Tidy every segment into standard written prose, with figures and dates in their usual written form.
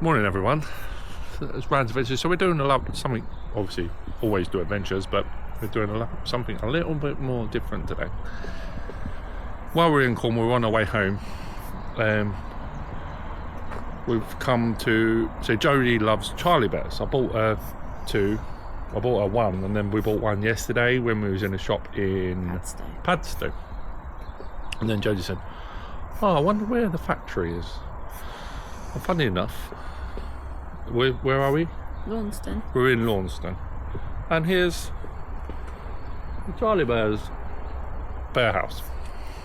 Morning everyone, it's Rands Adventures. So we're doing something, obviously always do adventures, but we're doing something a little bit more different today. While we're in Cornwall, we're on our way home. We've come to, so Jodie loves Charlie Bears. I bought her two, I bought her one, and then we bought one yesterday when we was in a shop in Padstow. And then Jodie said, oh, I wonder where the factory is. And funny enough, where are we? Launceston. We're in Launceston. And here's the Charlie Bears bear house.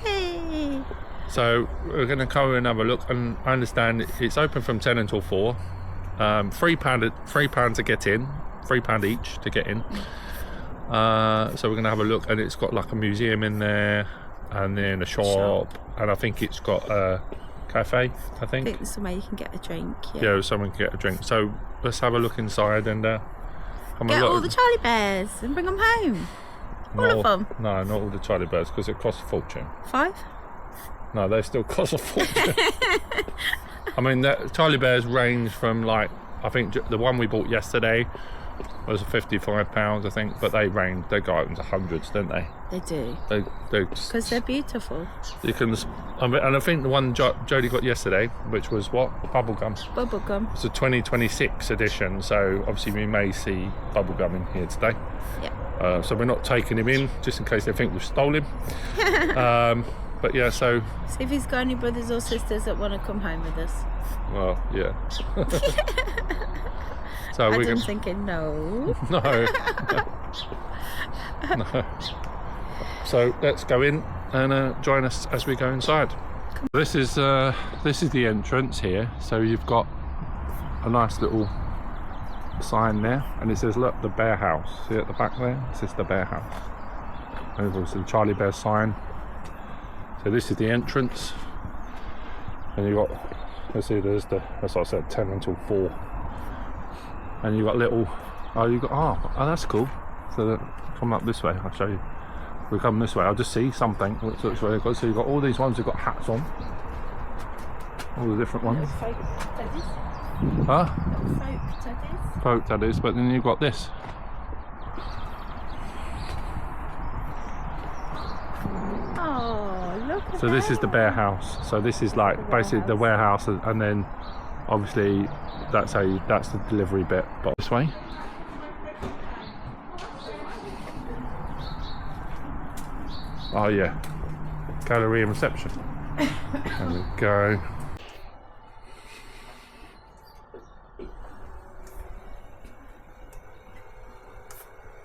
Hey! So we're going to go and have a look, and I understand it's open from 10 until 4. £3 to get in, £3 each to get in. So we're going to have a look, and it's got like a museum in there, and then a shop. And I think it's got a cafe, I think there's somewhere you can get a drink. Yeah, someone can get a drink. So let's have a look inside and get all the Charlie Bears and bring them home. All of them? No, not all the Charlie Bears, because it costs a fortune. 5? No, they still cost a fortune. I mean, the Charlie Bears range from, like, I think the one we bought yesterday was £55, I think, but they go into hundreds, don't they? They do. They because they're beautiful. You can, and I think the one Jodie got yesterday, which was what? Bubblegum. Bubblegum. It's a 2026 edition, so obviously we may see Bubblegum in here today. Yeah. So we're not taking him in, just in case they think we've stolen him. But yeah, so... See if he's got any brothers or sisters that want to come home with us. Well, yeah. So we're thinking no. No. No. So let's go in and join us as we go inside. This is the entrance here. So you've got a nice little sign there, and it says, look, the bear house. See at the back there? It says the bear house. And there's also the Charlie Bear sign. So this is the entrance. And you've got, let's see, there's the, as I said, 10 until 4. And you've got little, oh, that's cool. So come up this way, I'll show you. We come this way, I'll just see something which looks really good. So you've got all these ones who've got hats on. All the different ones. Folk teddies. Huh? Folk teddies. Folk teddies, but then you've got this. Oh, look at So this is the bear house. So this is like basically the warehouse, and then obviously that's the delivery bit. But this way. Oh yeah, gallery and reception. There we go.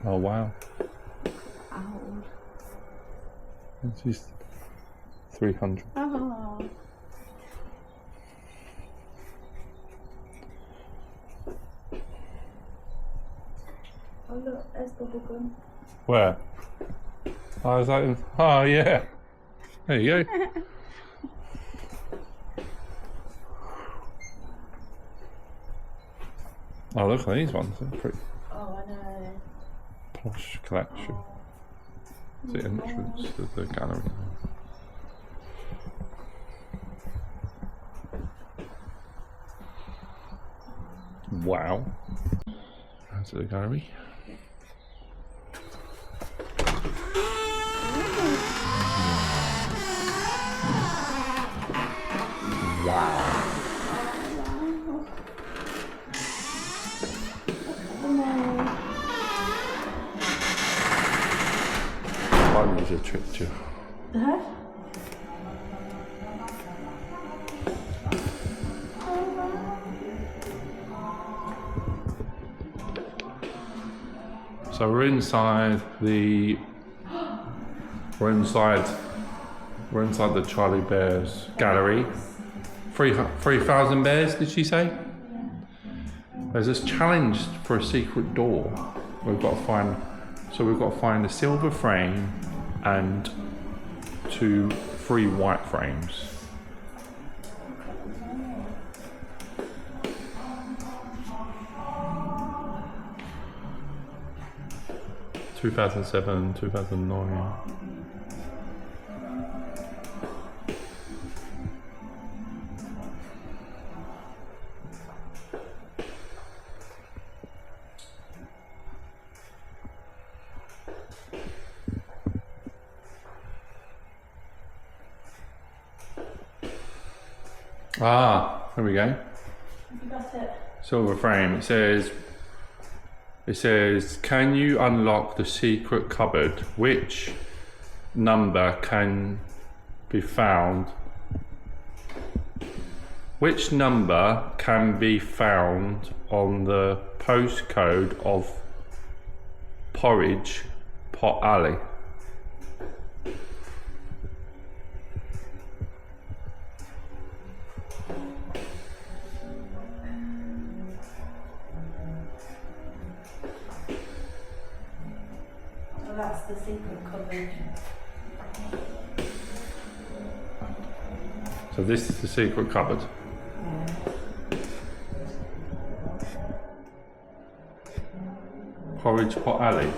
Oh wow. Ow. This is 300. Oh. Oh look, there's Bubblegum. Where? Oh, is that in? Oh yeah. There you go. Oh, look at these ones. They're pretty Oh, I know. posh collection. It's the entrance to the gallery. Wow. That's the gallery. Wow. One is a trick too. So we're inside the Charlie Bears gallery. 3,000 bears, did she say? There's this challenge for a secret door. We've got to find a silver frame and 3 white frames. (2007, 2009). Ah, here we go. Have you got it? Silver frame. It says, can you unlock the secret cupboard? Which number can be found? Which number can be found on the postcode of Porridge Pot Alley? Well, that's the secret cupboard. So this is the secret cupboard. Porridge Pot Alley.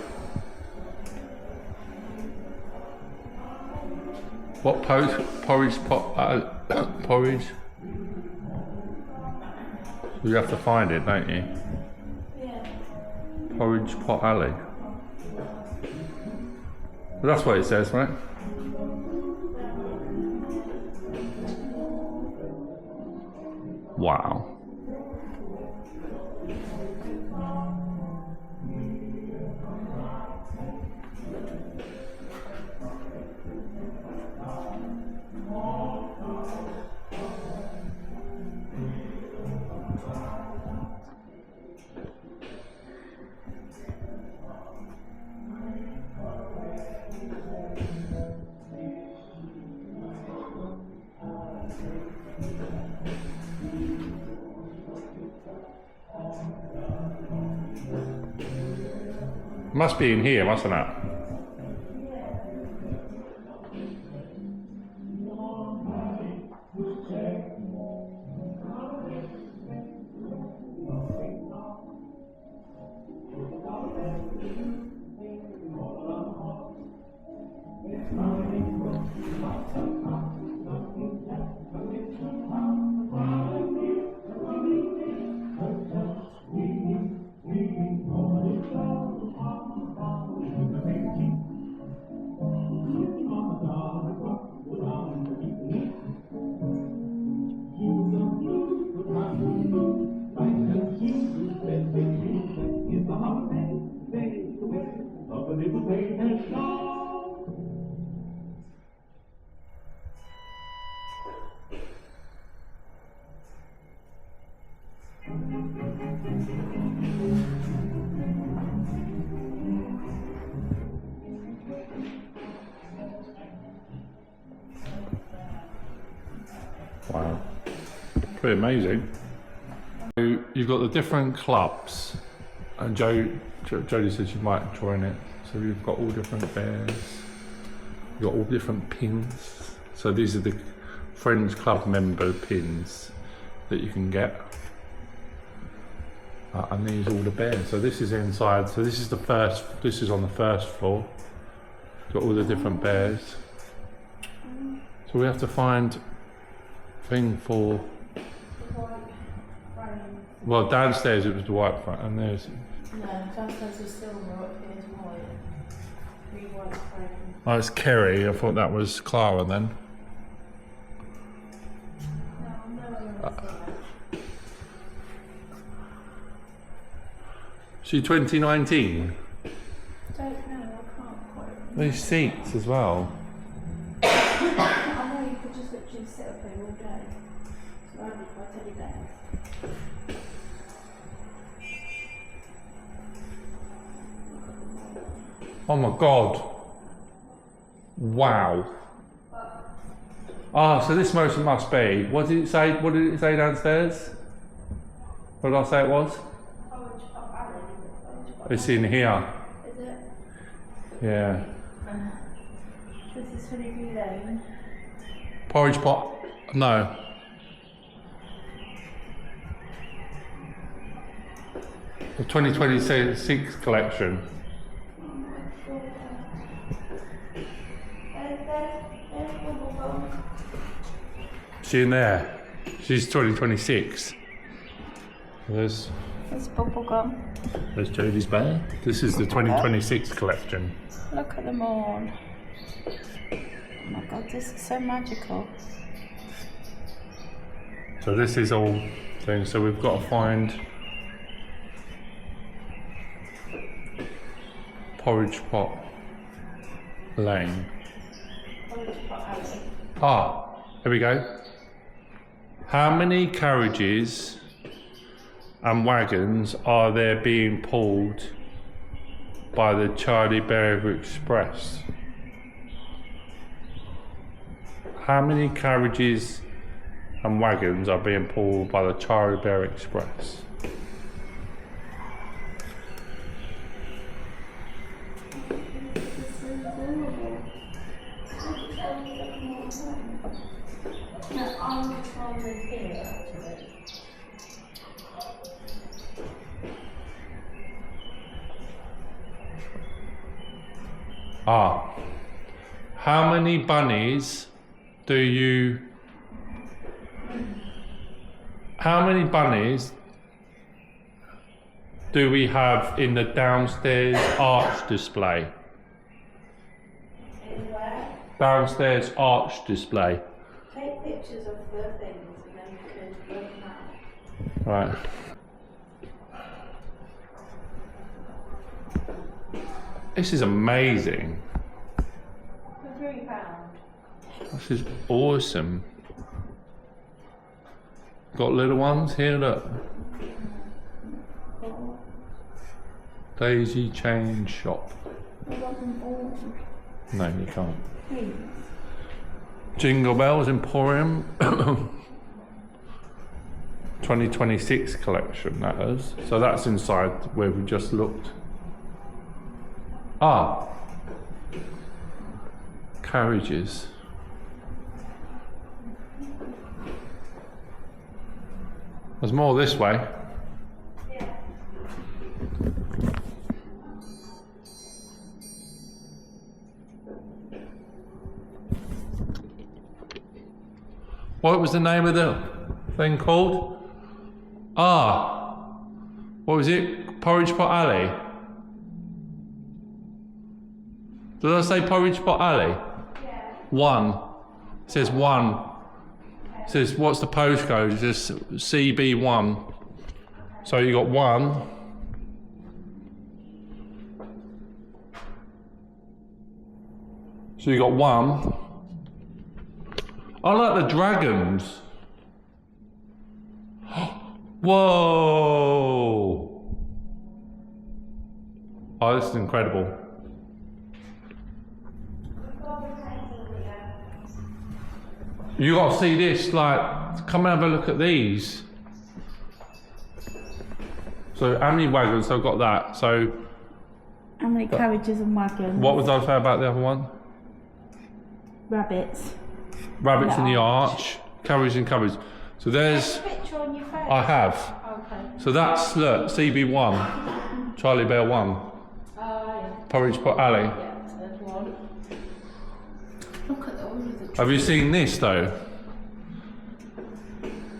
What Porridge Pot Porridge? You have to find it, don't you? Yeah. Porridge Pot Alley. Well, that's what it says, right? Wow. Must be in here, mustn't it? Wow, pretty amazing. So you've got the different clubs, and Jodie said she might join it. So you've got all different bears, you've got all different pins. So these are the Friends Club member pins that you can get. And these are all the bears. So this is inside. So this is the first. This is on the first floor. Got all the different bears. So we have to find thing for. Well, downstairs it was the white front, and there's. No, downstairs is silver, up here is white. 3 white frames. Oh, it's Kerry. I thought that was Clara then. She 2019. I don't know, I can't quite remember. These seats as well. I know you could just literally sit up here all day, surrounded by teddy bears. Oh my god. Wow. Ah, so this motion must be. What did it say? What did it say downstairs? What did I say it was? It's in here. Is it? Yeah. This is Honeybee Lane. Porridge pot. No. The 2026 collection. She in there. She's 2026. There's bubblegum. There's Jodie's bear. This is the 2026 collection. Look at them all. Oh my god, this is so magical. So this is all things. So we've got to find porridge pot lane. Porridge pot alley. Ah, here we go. How many carriages and wagons are there being pulled by the Charlie Bear Express? How many carriages and wagons are being pulled by the Charlie Bear Express? Ah, how many bunnies do we have in the downstairs arch display? In where? Downstairs arch display. Take pictures of the things and then you can work them out. Right. This is amazing. For £3. This is awesome. Got little ones here, look. Daisy Chain Shop. No, you can't. Jingle Bells Emporium. 2026 collection, that is. So that's inside where we just looked. Ah, carriages. There's more this way. Yeah. What was the name of the thing called? Ah, what was it? Porridge Pot Alley? Did I say Porridge Pot Alley? Yeah. 1. It says 1. It says, what's the postcode? It says CB1. So you got 1. So you got 1. I like the dragons. Whoa! Oh, this is incredible. You got to see this, like, come and have a look at these. So how many wagons? So I've got that. So How many carriages and wagons? what was I saying about the other one? Rabbits. Rabbits in the arch, carriages and cupboards. So there's, Have a picture on your face? I have. Okay. So that's, look, CB1, Charlie Bear 1, Oh, yeah. Porridge Pot Alley. Yeah, there's one. Look at all of the Have you seen this though?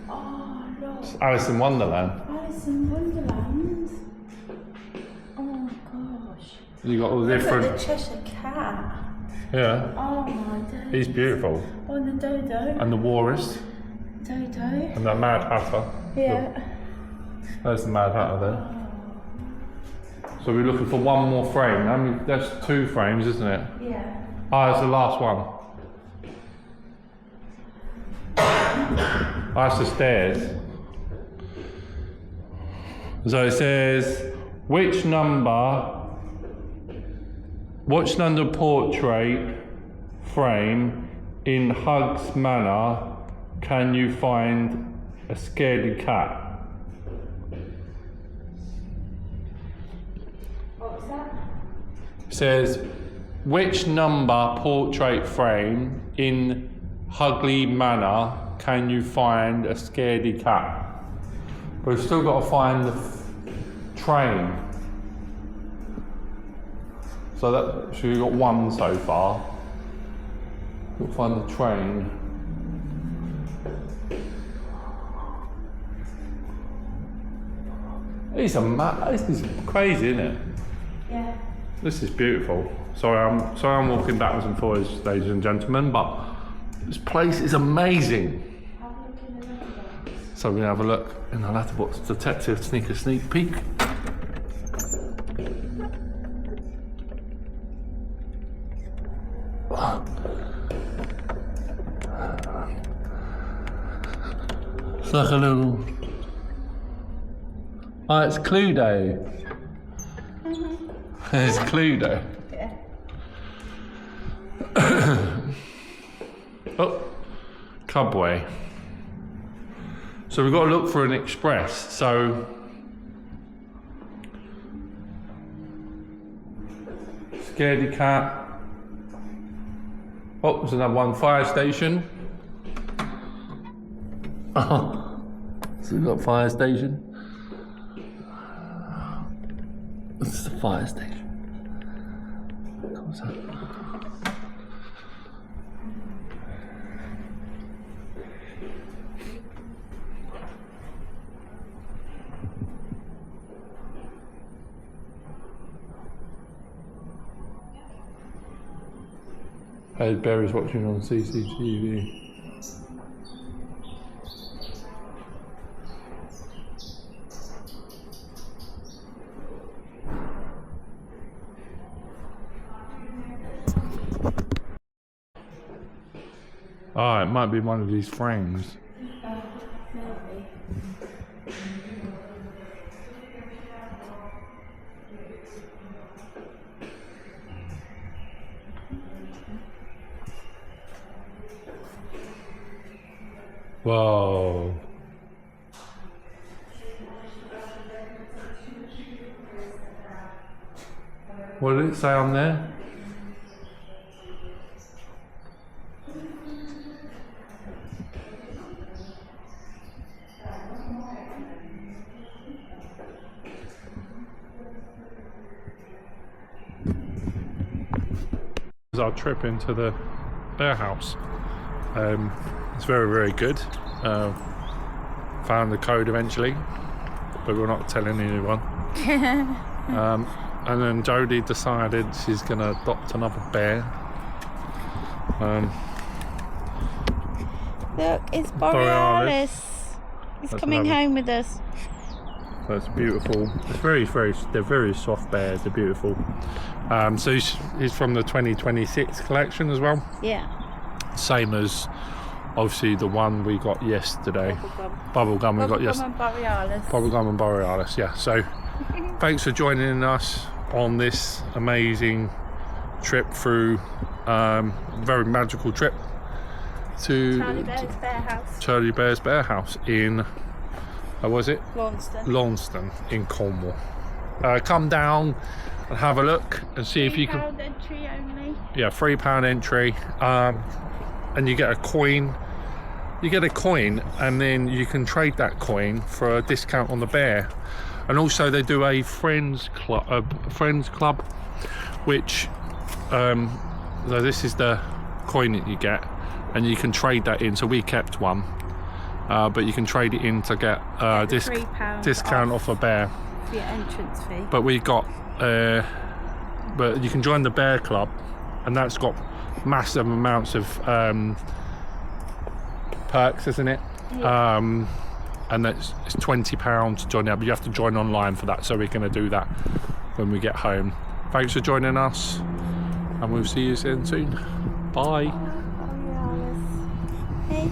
Oh, look. It's Alice in Wonderland. Alice in Wonderland. Oh my gosh. You got all the Look different. at the Cheshire Cat. Yeah, Oh my days. he's beautiful. Oh, and the Dodo. And the Walrus. Dodo. And the Mad Hatter. Yeah. There's the Mad Hatter there. So we're looking for one more frame. I mean, that's 2 frames, isn't it? Yeah. Ah, that's the last one. That's the stairs. So it says, which number portrait frame in Hugs Manor can you find a scaredy cat? What was that? It says, which number portrait frame in Hugley Manor can you find a scaredy cat? But we've still got to find the train. So we've got 1 so far. We'll find the train. This is crazy, isn't it? Yeah. This is beautiful. Sorry, I'm walking backwards and forwards, ladies and gentlemen, but this place is amazing. Have a look in the window. So we're gonna have a look in the letterbox detective sneak peek. It's like a little. Oh, it's Cluedo. It's Cluedo. Yeah. Oh, Cubway. So we've got to look for an express. So Scaredy Cat. Oh, there's another one. Fire station. Oh, so we've got fire station. This is the fire station. What's that? Hey, Barry's watching on CCTV. Oh, it might be one of these frames. Maybe. Whoa. What did it say on there? Our trip into the bear house. It's very, very good. Found the code eventually, but we're not telling anyone. And then Jodie decided she's going to adopt another bear. Look, it's Borealis. He's That's coming lovely. home with us. That's beautiful. It's very, they're very soft bears. They're beautiful. So he's from the 2026 collection as well. Yeah. Same as obviously the one we got yesterday. Bubblegum we got yesterday. And Borealis. Bubblegum and Borealis, yeah. So thanks for joining us on this amazing trip through very magical trip to Charlie Bear's Bear House. Charlie Bear's Bear House in how was it? Launceston. In Cornwall. Come down and have a look and see if you can. £3 entry only. Yeah, £3 entry, and you get a coin. You get a coin, and then you can trade that coin for a discount on the bear. And also, they do a friends club, which so this is the coin that you get, and you can trade that in. So we kept one, but you can trade it in to get discount off a bear. For your entrance fee. But we got, but you can join the bear club, and that's got massive amounts of perks, isn't it? Yeah. And it's £20 to join there, but you have to join online for that. So we're going to do that when we get home. Thanks for joining us, and we'll see you soon. Bye. Hey.